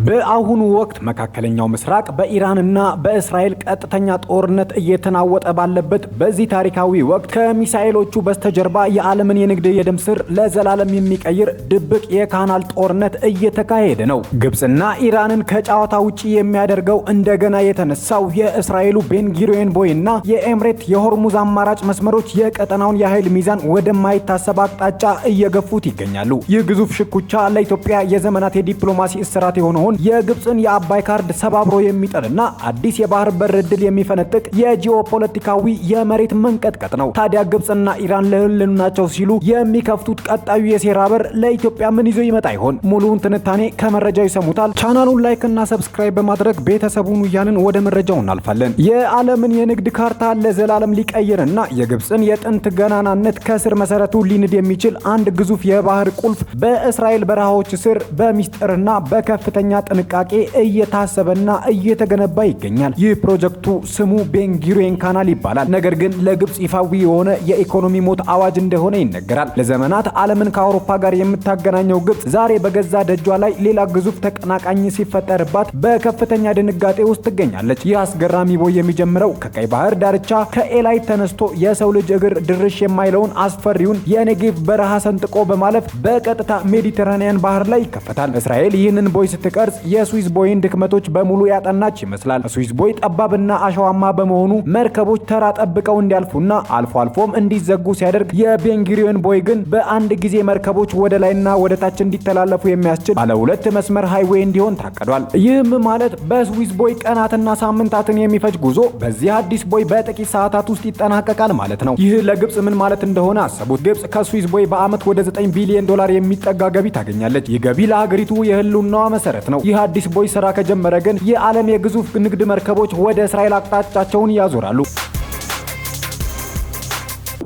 በአሁኑ ወቅት መካከለኛው ምስራቅ በኢራንና በእስራኤል ቀጥተኛ ጦርነት እየተናወጠ ባለበት በዚህ ታሪካዊ ወቅት ከሚሳኤሎቹ በስተጀርባ የዓለምን የንግድ የደም ስር ለዘላለም የሚቀይር ድብቅ የካናል ጦርነት እየተካሄደ ነው። ግብጽና ኢራንን ከጨዋታ ውጪ የሚያደርገው እንደገና የተነሳው የእስራኤሉ ቤንጉሪዮን ቦይና የኤምሬት የሆርሙዝ አማራጭ መስመሮች የቀጠናውን የኃይል ሚዛን ወደማይታሰብ አቅጣጫ እየገፉት ይገኛሉ። ይህ ግዙፍ ሽኩቻ ለኢትዮጵያ የዘመናት የዲፕሎማሲ እስራት የሆነውን የግብጽን የአባይ ካርድ ሰባብሮ የሚጥልና አዲስ የባህር በር ዕድል የሚፈነጥቅ የጂኦፖለቲካዊ የመሬት መንቀጥቀጥ ነው። ታዲያ ግብጽና ኢራን ለህልውናቸው ሲሉ የሚከፍቱት ቀጣዩ የሴራ በር ለኢትዮጵያ ምን ይዞ ይመጣ ይሆን? ሙሉውን ትንታኔ ከመረጃው ይሰሙታል። ቻናሉን ላይክ እና ሰብስክራይብ በማድረግ ቤተሰቡን እያልን ወደ መረጃው እናልፋለን። የዓለምን የንግድ ካርታ ለዘላለም ሊቀይርና የግብጽን የጥንት ገናናነት ከስር መሰረቱ ሊንድ የሚችል አንድ ግዙፍ የባህር ቁልፍ በእስራኤል በረሃዎች ስር በሚስጥርና በከፍተኛ ጥንቃቄ እየታሰበና እየተገነባ ይገኛል። ይህ ፕሮጀክቱ ስሙ ቤንጉሪዮን ካናል ይባላል። ነገር ግን ለግብጽ ይፋዊ የሆነ የኢኮኖሚ ሞት አዋጅ እንደሆነ ይነገራል። ለዘመናት ዓለምን ከአውሮፓ ጋር የምታገናኘው ግብጽ ዛሬ በገዛ ደጇ ላይ ሌላ ግዙፍ ተቀናቃኝ ሲፈጠርባት በከፍተኛ ድንጋጤ ውስጥ ትገኛለች። ይህ አስገራሚ ቦይ የሚጀምረው ከቀይ ባህር ዳርቻ ከኤላይ ተነስቶ የሰው ልጅ እግር ድርሽ የማይለውን አስፈሪውን የኔጌቭ በረሃ ሰንጥቆ በማለፍ በቀጥታ ሜዲተራኒያን ባህር ላይ ይከፈታል። እስራኤል ይህንን ቦይ ስትቀርጽ የስዊዝ ቦይን ድክመቶች በሙሉ ያጠናች ይመስላል። ስዊዝ ቦይ ጠባብና አሸዋማ በመሆኑ መርከቦች ተራ ጠብቀው እንዲያልፉና አልፎ አልፎም እንዲዘጉ ሲያደርግ፣ የቤንጉሪዮን ቦይ ግን በአንድ ጊዜ መርከቦች ወደ ላይና ወደ ታች እንዲተላለፉ የሚያስችል ባለ ሁለት መስመር ሃይዌይ እንዲሆን ታቅዷል። ይህም ማለት በስዊዝ ቦይ ቀናትና ሳምንታትን የሚፈጅ ጉዞ በዚህ አዲስ ቦይ በጥቂት ሰዓታት ውስጥ ይጠናቀቃል ማለት ነው። ይህ ለግብጽ ምን ማለት እንደሆነ አሰቡት። ግብጽ ከስዊዝ ቦይ በዓመት ወደ $9 ቢሊዮን የሚጠጋ ገቢ ታገኛለች። ይህ ገቢ ለሀገሪቱ የህልውናዋ መሰረት ነው። ይህ አዲስ ቦይ ስራ ከጀመረ ግን የዓለም የግዙፍ ንግድ መርከቦች ወደ እስራኤል አቅጣጫቸውን ያዞራሉ።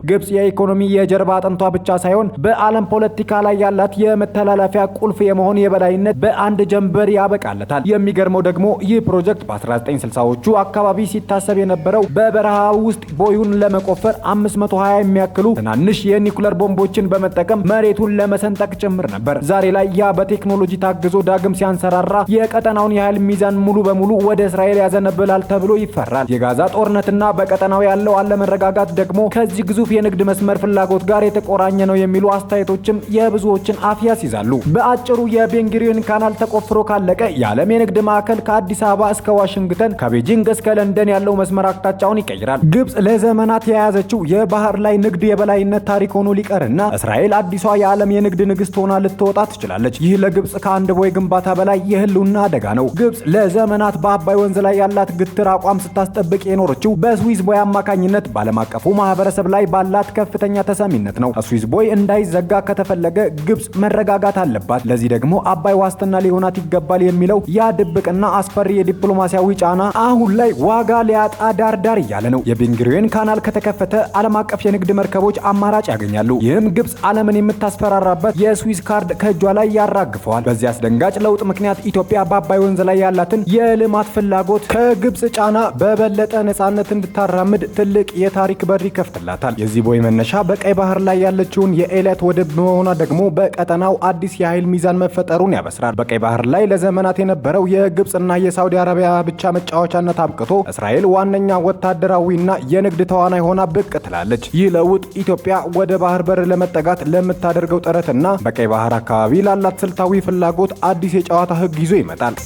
ግብጽ የኢኮኖሚ የጀርባ አጥንቷ ብቻ ሳይሆን በዓለም ፖለቲካ ላይ ያላት የመተላለፊያ ቁልፍ የመሆን የበላይነት በአንድ ጀንበር ያበቃለታል። የሚገርመው ደግሞ ይህ ፕሮጀክት በ1960ዎቹ አካባቢ ሲታሰብ የነበረው በበረሃ ውስጥ ቦዩን ለመቆፈር 520 የሚያክሉ ትናንሽ የኒኩለር ቦምቦችን በመጠቀም መሬቱን ለመሰንጠቅ ጭምር ነበር። ዛሬ ላይ ያ በቴክኖሎጂ ታግዞ ዳግም ሲያንሰራራ የቀጠናውን የኃይል ሚዛን ሙሉ በሙሉ ወደ እስራኤል ያዘነብላል ተብሎ ይፈራል። የጋዛ ጦርነትና በቀጠናው ያለው አለመረጋጋት ደግሞ ከዚህ ግዙፍ የንግድ መስመር ፍላጎት ጋር የተቆራኘ ነው የሚሉ አስተያየቶችም የብዙዎችን አፍ ያስይዛሉ። በአጭሩ የቤንጉሪዮን ካናል ተቆፍሮ ካለቀ የዓለም የንግድ ማዕከል ከአዲስ አበባ እስከ ዋሽንግተን፣ ከቤጂንግ እስከ ለንደን ያለው መስመር አቅጣጫውን ይቀይራል። ግብጽ ለዘመናት የያዘችው የባህር ላይ ንግድ የበላይነት ታሪክ ሆኖ ሊቀርና እስራኤል አዲሷ የዓለም የንግድ ንግስት ሆና ልትወጣ ትችላለች። ይህ ለግብጽ ከአንድ ቦይ ግንባታ በላይ የህልውና አደጋ ነው። ግብጽ ለዘመናት በአባይ ወንዝ ላይ ያላት ግትር አቋም ስታስጠብቅ የኖረችው በስዊዝ ቦይ አማካኝነት በዓለም አቀፉ ማህበረሰብ ላይ ላት ከፍተኛ ተሰሚነት ነው። ስዊዝ ቦይ እንዳይዘጋ ከተፈለገ ግብጽ መረጋጋት አለባት። ለዚህ ደግሞ አባይ ዋስትና ሊሆናት ይገባል የሚለው ያ ድብቅና አስፈሪ የዲፕሎማሲያዊ ጫና አሁን ላይ ዋጋ ሊያጣ ዳርዳር እያለ ነው። የቤንጉሪዮን ካናል ከተከፈተ ዓለም አቀፍ የንግድ መርከቦች አማራጭ ያገኛሉ። ይህም ግብጽ ዓለምን የምታስፈራራበት የስዊዝ ካርድ ከእጇ ላይ ያራግፈዋል። በዚህ አስደንጋጭ ለውጥ ምክንያት ኢትዮጵያ በአባይ ወንዝ ላይ ያላትን የልማት ፍላጎት ከግብጽ ጫና በበለጠ ነፃነት እንድታራምድ ትልቅ የታሪክ በር ይከፍትላታል። የዚህ ቦይ መነሻ በቀይ ባህር ላይ ያለችውን የኤላት ወደብ መሆኗ ደግሞ በቀጠናው አዲስ የኃይል ሚዛን መፈጠሩን ያበስራል። በቀይ ባህር ላይ ለዘመናት የነበረው የግብጽና የሳውዲ አረቢያ ብቻ መጫወቻነት አብቅቶ እስራኤል ዋነኛ ወታደራዊና የንግድ ተዋናይ ሆና ብቅ ትላለች። ይህ ለውጥ ኢትዮጵያ ወደ ባህር በር ለመጠጋት ለምታደርገው ጥረትና በቀይ ባህር አካባቢ ላላት ስልታዊ ፍላጎት አዲስ የጨዋታ ሕግ ይዞ ይመጣል።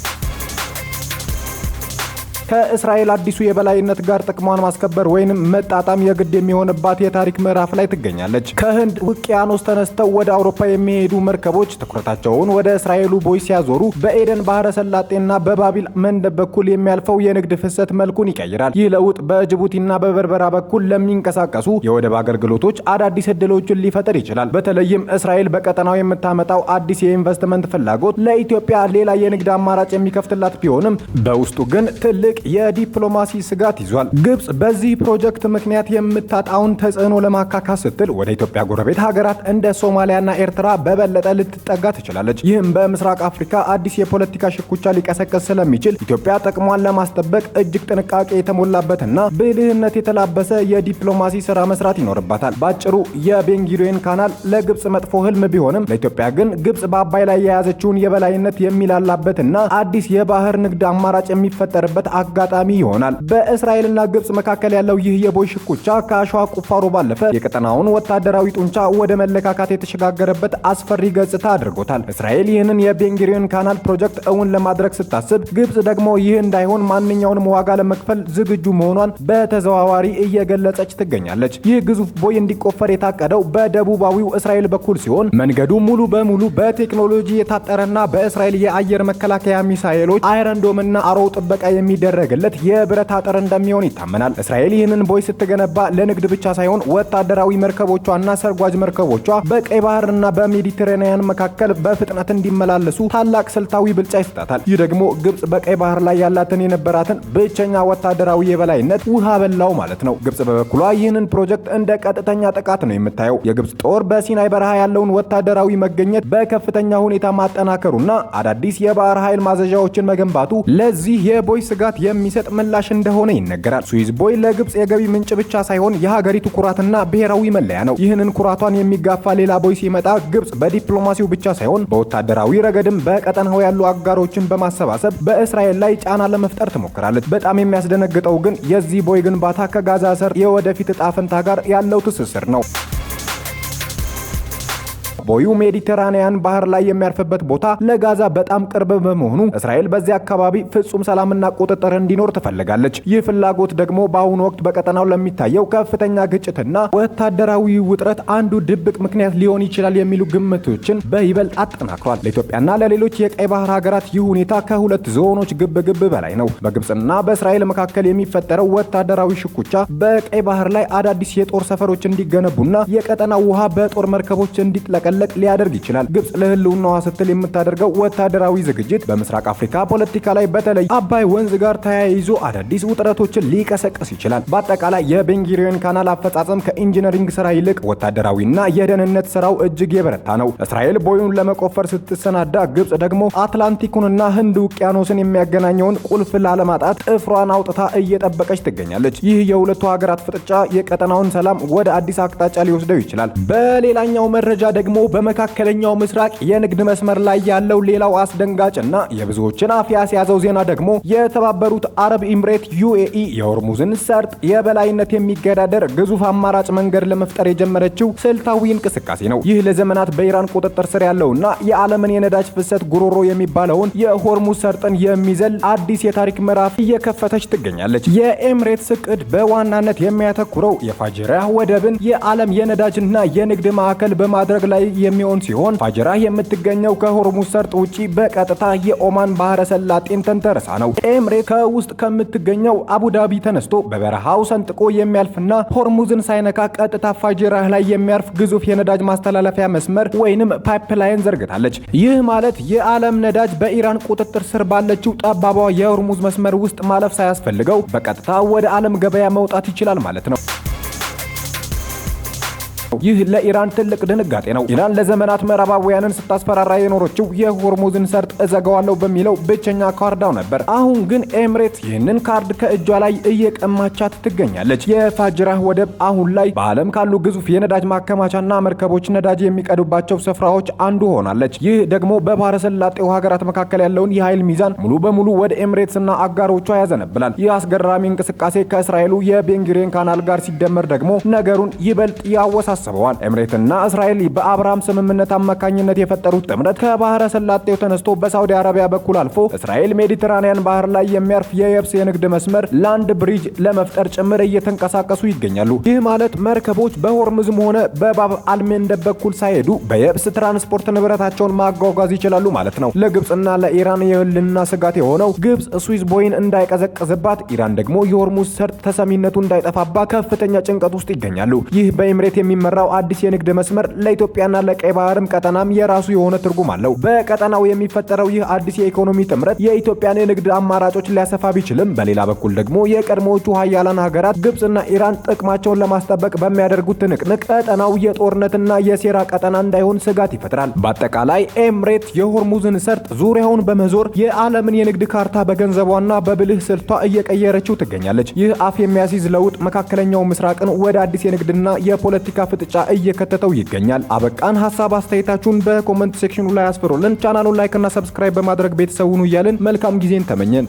ከእስራኤል አዲሱ የበላይነት ጋር ጥቅሟን ማስከበር ወይንም መጣጣም የግድ የሚሆንባት የታሪክ ምዕራፍ ላይ ትገኛለች። ከህንድ ውቅያኖስ ተነስተው ወደ አውሮፓ የሚሄዱ መርከቦች ትኩረታቸውን ወደ እስራኤሉ ቦይ ሲያዞሩ በኤደን ባህረ ሰላጤና በባቢል መንደብ በኩል የሚያልፈው የንግድ ፍሰት መልኩን ይቀይራል። ይህ ለውጥ በጅቡቲና በበርበራ በኩል ለሚንቀሳቀሱ የወደብ አገልግሎቶች አዳዲስ እድሎችን ሊፈጥር ይችላል። በተለይም እስራኤል በቀጠናው የምታመጣው አዲስ የኢንቨስትመንት ፍላጎት ለኢትዮጵያ ሌላ የንግድ አማራጭ የሚከፍትላት ቢሆንም በውስጡ ግን ትልቅ የዲፕሎማሲ ስጋት ይዟል። ግብጽ በዚህ ፕሮጀክት ምክንያት የምታጣውን ተጽዕኖ ለማካካስ ስትል ወደ ኢትዮጵያ ጎረቤት ሀገራት እንደ ሶማሊያና ኤርትራ በበለጠ ልትጠጋ ትችላለች። ይህም በምስራቅ አፍሪካ አዲስ የፖለቲካ ሽኩቻ ሊቀሰቀስ ስለሚችል ኢትዮጵያ ጥቅሟን ለማስጠበቅ እጅግ ጥንቃቄ የተሞላበትና ብልህነት የተላበሰ የዲፕሎማሲ ስራ መስራት ይኖርባታል። ባጭሩ የቤንጉሪዮን ካናል ለግብጽ መጥፎ ህልም ቢሆንም ለኢትዮጵያ ግን ግብጽ በአባይ ላይ የያዘችውን የበላይነት የሚላላበትና አዲስ የባህር ንግድ አማራጭ የሚፈጠርበት አጋጣሚ ይሆናል። በእስራኤልና ግብጽ መካከል ያለው ይህ የቦይ ሽኩቻ ከአሸዋ ቁፋሮ ባለፈ የቀጠናውን ወታደራዊ ጡንቻ ወደ መለካካት የተሸጋገረበት አስፈሪ ገጽታ አድርጎታል። እስራኤል ይህንን የቤንጉሪዮን ካናል ፕሮጀክት እውን ለማድረግ ስታስብ፣ ግብጽ ደግሞ ይህ እንዳይሆን ማንኛውንም ዋጋ ለመክፈል ዝግጁ መሆኗን በተዘዋዋሪ እየገለጸች ትገኛለች። ይህ ግዙፍ ቦይ እንዲቆፈር የታቀደው በደቡባዊው እስራኤል በኩል ሲሆን መንገዱ ሙሉ በሙሉ በቴክኖሎጂ የታጠረና በእስራኤል የአየር መከላከያ ሚሳኤሎች አይረንዶምና አሮው ጥበቃ የሚደረግለት የብረት አጥር እንደሚሆን ይታመናል። እስራኤል ይህንን ቦይ ስትገነባ ለንግድ ብቻ ሳይሆን ወታደራዊ መርከቦቿና ሰርጓጅ መርከቦቿ በቀይ ባህርና በሜዲትራኒያን መካከል በፍጥነት እንዲመላለሱ ታላቅ ስልታዊ ብልጫ ይሰጣታል። ይህ ደግሞ ግብጽ በቀይ ባህር ላይ ያላትን የነበራትን ብቸኛ ወታደራዊ የበላይነት ውሃ በላው ማለት ነው። ግብጽ በበኩሏ ይህንን ፕሮጀክት እንደ ቀጥተኛ ጥቃት ነው የምታየው። የግብጽ ጦር በሲናይ በረሃ ያለውን ወታደራዊ መገኘት በከፍተኛ ሁኔታ ማጠናከሩና አዳዲስ የባህር ኃይል ማዘዣዎችን መገንባቱ ለዚህ የቦይ ስጋት የሚሰጥ ምላሽ እንደሆነ ይነገራል። ስዊዝ ቦይ ለግብጽ የገቢ ምንጭ ብቻ ሳይሆን የሀገሪቱ ኩራትና ብሔራዊ መለያ ነው። ይህንን ኩራቷን የሚጋፋ ሌላ ቦይ ሲመጣ ግብጽ በዲፕሎማሲው ብቻ ሳይሆን በወታደራዊ ረገድም በቀጠናው ያሉ አጋሮችን በማሰባሰብ በእስራኤል ላይ ጫና ለመፍጠር ትሞክራለች። በጣም የሚያስደነግጠው ግን የዚህ ቦይ ግንባታ ከጋዛ ሰርጥ የወደፊት ዕጣ ፈንታ ጋር ያለው ትስስር ነው። ቦዩ ሜዲትራኒያን ባህር ላይ የሚያርፍበት ቦታ ለጋዛ በጣም ቅርብ በመሆኑ እስራኤል በዚህ አካባቢ ፍጹም ሰላምና ቁጥጥር እንዲኖር ትፈልጋለች። ይህ ፍላጎት ደግሞ በአሁኑ ወቅት በቀጠናው ለሚታየው ከፍተኛ ግጭትና ወታደራዊ ውጥረት አንዱ ድብቅ ምክንያት ሊሆን ይችላል የሚሉ ግምቶችን በይበልጥ አጠናክሯል። ለኢትዮጵያና ለሌሎች የቀይ ባህር ሀገራት ይህ ሁኔታ ከሁለት ዝሆኖች ግብግብ በላይ ነው። በግብጽና በእስራኤል መካከል የሚፈጠረው ወታደራዊ ሽኩቻ በቀይ ባህር ላይ አዳዲስ የጦር ሰፈሮች እንዲገነቡና የቀጠናው ውሃ በጦር መርከቦች እንዲጥለቀለቅ ሊያደርግ ይችላል። ግብጽ ለህልውናዋ ስትል የምታደርገው ወታደራዊ ዝግጅት በምስራቅ አፍሪካ ፖለቲካ ላይ በተለይ አባይ ወንዝ ጋር ተያይዞ አዳዲስ ውጥረቶችን ሊቀሰቅስ ይችላል። በአጠቃላይ የቤንጉሪዮን ካናል አፈጻጸም ከኢንጂነሪንግ ስራ ይልቅ ወታደራዊና የደህንነት ስራው እጅግ የበረታ ነው። እስራኤል ቦዩን ለመቆፈር ስትሰናዳ፣ ግብጽ ደግሞ አትላንቲኩንና ህንድ ውቅያኖስን የሚያገናኘውን ቁልፍ ላለማጣት ጥፍሯን አውጥታ እየጠበቀች ትገኛለች። ይህ የሁለቱ ሀገራት ፍጥጫ የቀጠናውን ሰላም ወደ አዲስ አቅጣጫ ሊወስደው ይችላል። በሌላኛው መረጃ ደግሞ በመካከለኛው ምስራቅ የንግድ መስመር ላይ ያለው ሌላው አስደንጋጭና የብዙዎችን አፍ ያስያዘው ዜና ደግሞ የተባበሩት አረብ ኤምሬት ዩኤኢ የሆርሙዝን ሰርጥ የበላይነት የሚገዳደር ግዙፍ አማራጭ መንገድ ለመፍጠር የጀመረችው ስልታዊ እንቅስቃሴ ነው። ይህ ለዘመናት በኢራን ቁጥጥር ስር ያለውና የዓለምን የነዳጅ ፍሰት ጉሮሮ የሚባለውን የሆርሙዝ ሰርጥን የሚዘል አዲስ የታሪክ ምዕራፍ እየከፈተች ትገኛለች። የኤምሬትስ እቅድ በዋናነት የሚያተኩረው የፋጅራ ወደብን የዓለም የነዳጅና የንግድ ማዕከል በማድረግ ላይ የሚሆን ሲሆን ፋጅራ የምትገኘው ከሆርሙዝ ሰርጥ ውጪ በቀጥታ የኦማን ባህረ ሰላጤን ተንተርሳ ነው። ኤምሬት ከውስጥ ከምትገኘው አቡዳቢ ተነስቶ በበረሃው ሰንጥቆ የሚያልፍና ሆርሙዝን ሳይነካ ቀጥታ ፋጅራ ላይ የሚያርፍ ግዙፍ የነዳጅ ማስተላለፊያ መስመር ወይንም ፓይፕላይን ዘርግታለች። ይህ ማለት የዓለም ነዳጅ በኢራን ቁጥጥር ስር ባለችው ጠባቧ የሆርሙዝ መስመር ውስጥ ማለፍ ሳያስፈልገው በቀጥታ ወደ ዓለም ገበያ መውጣት ይችላል ማለት ነው። ይህ ለኢራን ትልቅ ድንጋጤ ነው። ኢራን ለዘመናት ምዕራባውያንን ስታስፈራራ የኖረችው የሆርሙዝን ሰርጥ እዘጋዋለሁ በሚለው ብቸኛ ካርዳው ነበር። አሁን ግን ኤምሬት ይህንን ካርድ ከእጇ ላይ እየቀማቻት ትገኛለች። የፋጅራ ወደብ አሁን ላይ በዓለም ካሉ ግዙፍ የነዳጅ ማከማቻና መርከቦች ነዳጅ የሚቀዱባቸው ስፍራዎች አንዱ ሆናለች። ይህ ደግሞ በባህረ ሰላጤው ሀገራት መካከል ያለውን የኃይል ሚዛን ሙሉ በሙሉ ወደ ኤምሬትስና አጋሮቿ ያዘነብላል። ይህ አስገራሚ እንቅስቃሴ ከእስራኤሉ የቤንጉሪዮን ካናል ጋር ሲደመር ደግሞ ነገሩን ይበልጥ ያወሳስባል። ኤምሬትና እስራኤል በአብርሃም ስምምነት አማካኝነት የፈጠሩት ጥምረት ከባህረ ሰላጤው ተነስቶ በሳውዲ አረቢያ በኩል አልፎ እስራኤል ሜዲትራኒያን ባህር ላይ የሚያርፍ የየብስ የንግድ መስመር ላንድ ብሪጅ ለመፍጠር ጭምር እየተንቀሳቀሱ ይገኛሉ። ይህ ማለት መርከቦች በሆርሙዝም ሆነ በባብ አልመንደብ በኩል ሳይሄዱ በየብስ ትራንስፖርት ንብረታቸውን ማጓጓዝ ይችላሉ ማለት ነው። ለግብጽና ለኢራን የህልውና ስጋት የሆነው ግብጽ ስዊዝ ቦይን እንዳይቀዘቅዝባት፣ ኢራን ደግሞ የሆርሙዝ ሰርጥ ተሰሚነቱ እንዳይጠፋባት ከፍተኛ ጭንቀት ውስጥ ይገኛሉ። ይህ በኤምሬት የሚመራ የሚመራው አዲስ የንግድ መስመር ለኢትዮጵያና ለቀይ ባህርም ቀጠናም የራሱ የሆነ ትርጉም አለው። በቀጠናው የሚፈጠረው ይህ አዲስ የኢኮኖሚ ጥምረት የኢትዮጵያን የንግድ አማራጮች ሊያሰፋ ቢችልም በሌላ በኩል ደግሞ የቀድሞዎቹ ሀያላን ሀገራት ግብጽና ኢራን ጥቅማቸውን ለማስጠበቅ በሚያደርጉት ትንቅንቅ ቀጠናው የጦርነትና የሴራ ቀጠና እንዳይሆን ስጋት ይፈጥራል። በአጠቃላይ ኤምሬት የሆርሙዝን ሰርጥ ዙሪያውን በመዞር የዓለምን የንግድ ካርታ በገንዘቧና በብልህ ስልቷ እየቀየረችው ትገኛለች። ይህ አፍ የሚያስይዝ ለውጥ መካከለኛው ምስራቅን ወደ አዲስ የንግድና የፖለቲካ ፍጥጫ እየከተተው ይገኛል። አበቃን። ሐሳብ አስተያየታችሁን በኮሜንት ሴክሽኑ ላይ አስፍሩልን። ቻናሉን ላይክ እና ሰብስክራይብ በማድረግ ቤተሰቡን እያልን መልካም ጊዜን ተመኘን።